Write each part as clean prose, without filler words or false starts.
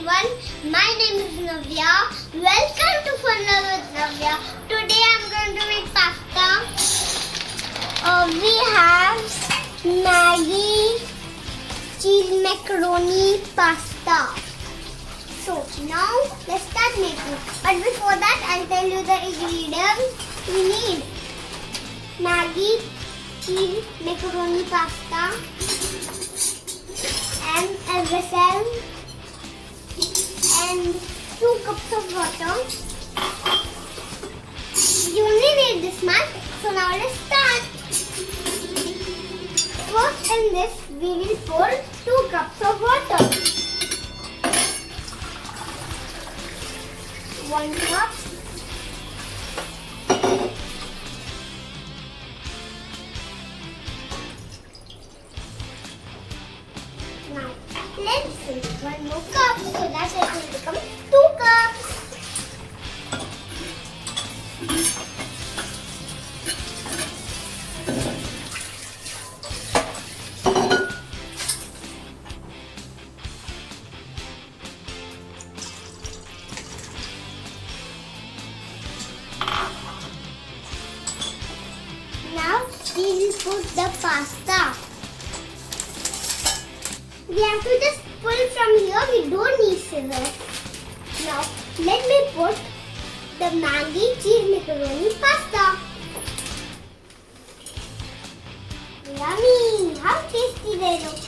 everyone, my name is Navya. Welcome to Fun with Navya. Today I'm going to make pasta. We have Maggi Cheese Macroni pasta. So now let's start making. But before that I'll tell you the ingredients we need. Maggi Cheese Macroni pasta and a vessel and 2 cups of water. You only need this much. So now let's start. First in this we will pour 2 cups of water. 1 cup. Now let's fill 1 more cup so that it will become 2 cups. Now we will put the pasta. We have to just pull from here. We don't need scissors. Now let me put the Maggi Cheese Macaroni pasta. Yummy! How tasty they look.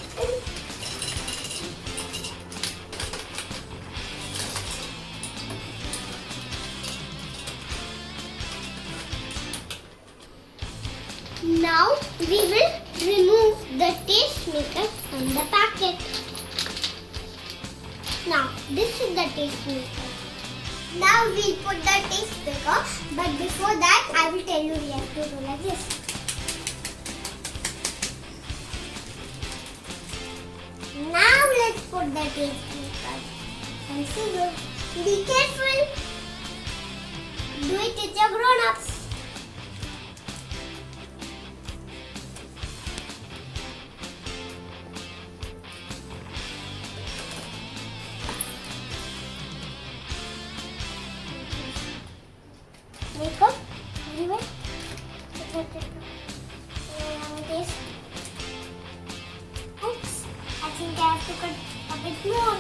Now we will remove the taste maker from the packet. Now this is the taste maker. Now we'll put the taste maker, but before that I will tell you we have to do like this. Now let's put the taste maker and scissors. Be careful. Do it with your grown-ups. Make up everywhere. Taste. Oops, I think I have to cut a bit more.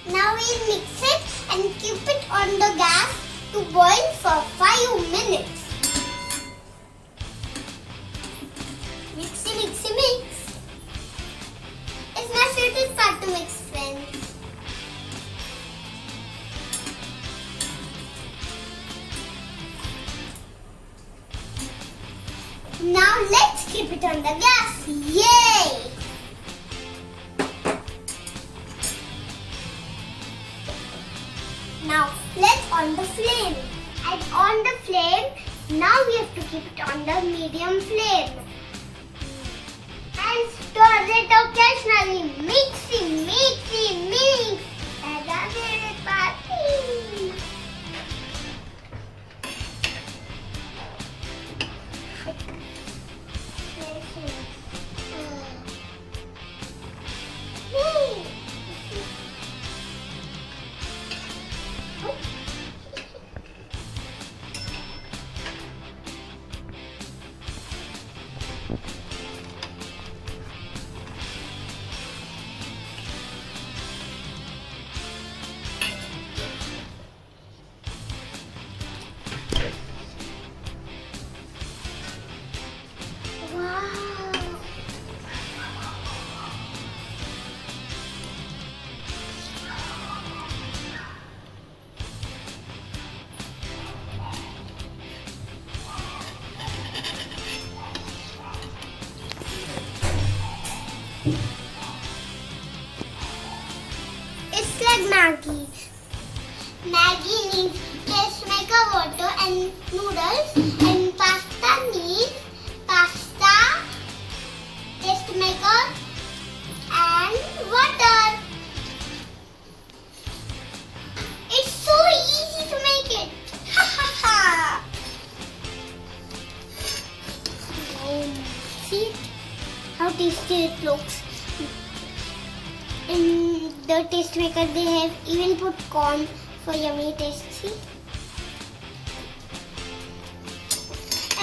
Now we'll mix it and keep it on the gas to boil for 5 minutes. Mixy, mixy, mix. It's my favorite part to mix, friends. Now let's keep it on the gas. Yay! Now let's on the flame. And on the flame, now we have to keep it on the medium flame. And stir it occasionally. Mixy, mixy, mix. That's our favorite part. and noodles, and pasta means pasta, taste maker, and water. It's so easy to make it. Ha ha ha. See how tasty it looks. In the taste maker they have even put corn for yummy taste. See?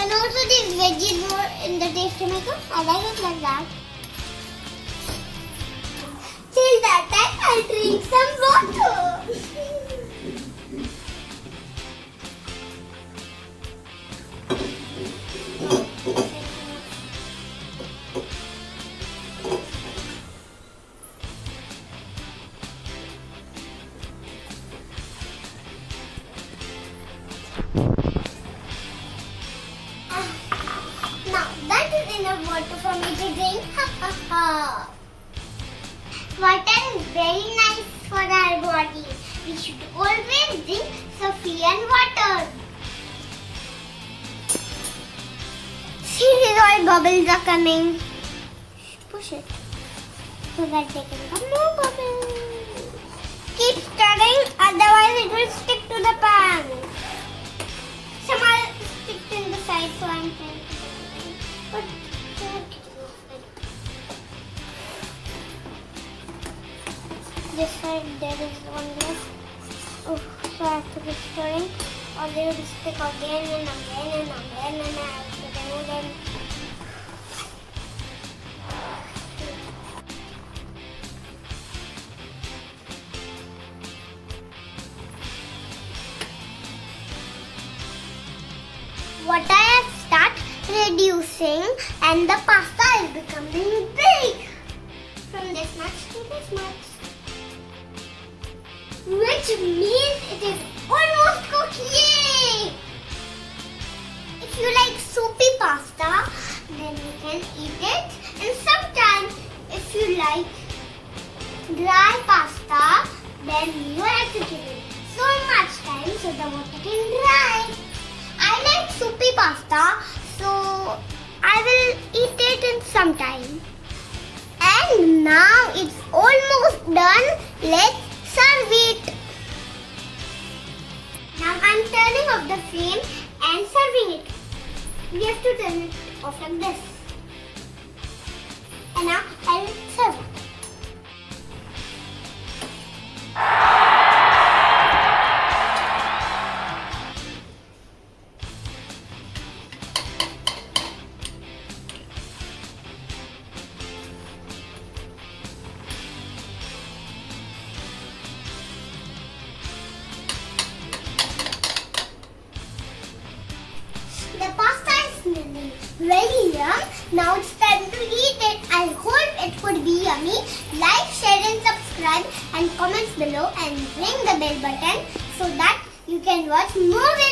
And also these veggies were in the taste maker. I like it like that. Till that time I'll drink some water. Now that is enough water for me to drink. Ha ha ha. Water is very nice for our body. We should always drink sufficient water. See, these all bubbles are coming. Push it so that they can come more bubbles. Keep stirring, otherwise it will stick to the pan. Some are stick in the side, so I'm trying to do it. But this side there is one left. Oh, so I have to keep stirring, or they will stick again and again and again, and I have to remove them. Water has started reducing and the pasta is becoming big. From this much to this much. Which means it is almost cooked. Yay! If you like soupy pasta, then you can eat it. And sometimes if you like dry pasta, then you have to give it so much time so the water can dry. I like soupy pasta, so I will eat it in some time. And now it's almost done. Let's serve it. Now I'm turning off the flame and serving it. We have to turn it off like this. And now I'll serve it. The pasta is smelling very yum. Now it's time to eat it. I hope it would be yummy. Like, share and subscribe and comments below and ring the bell button so that you can watch more videos.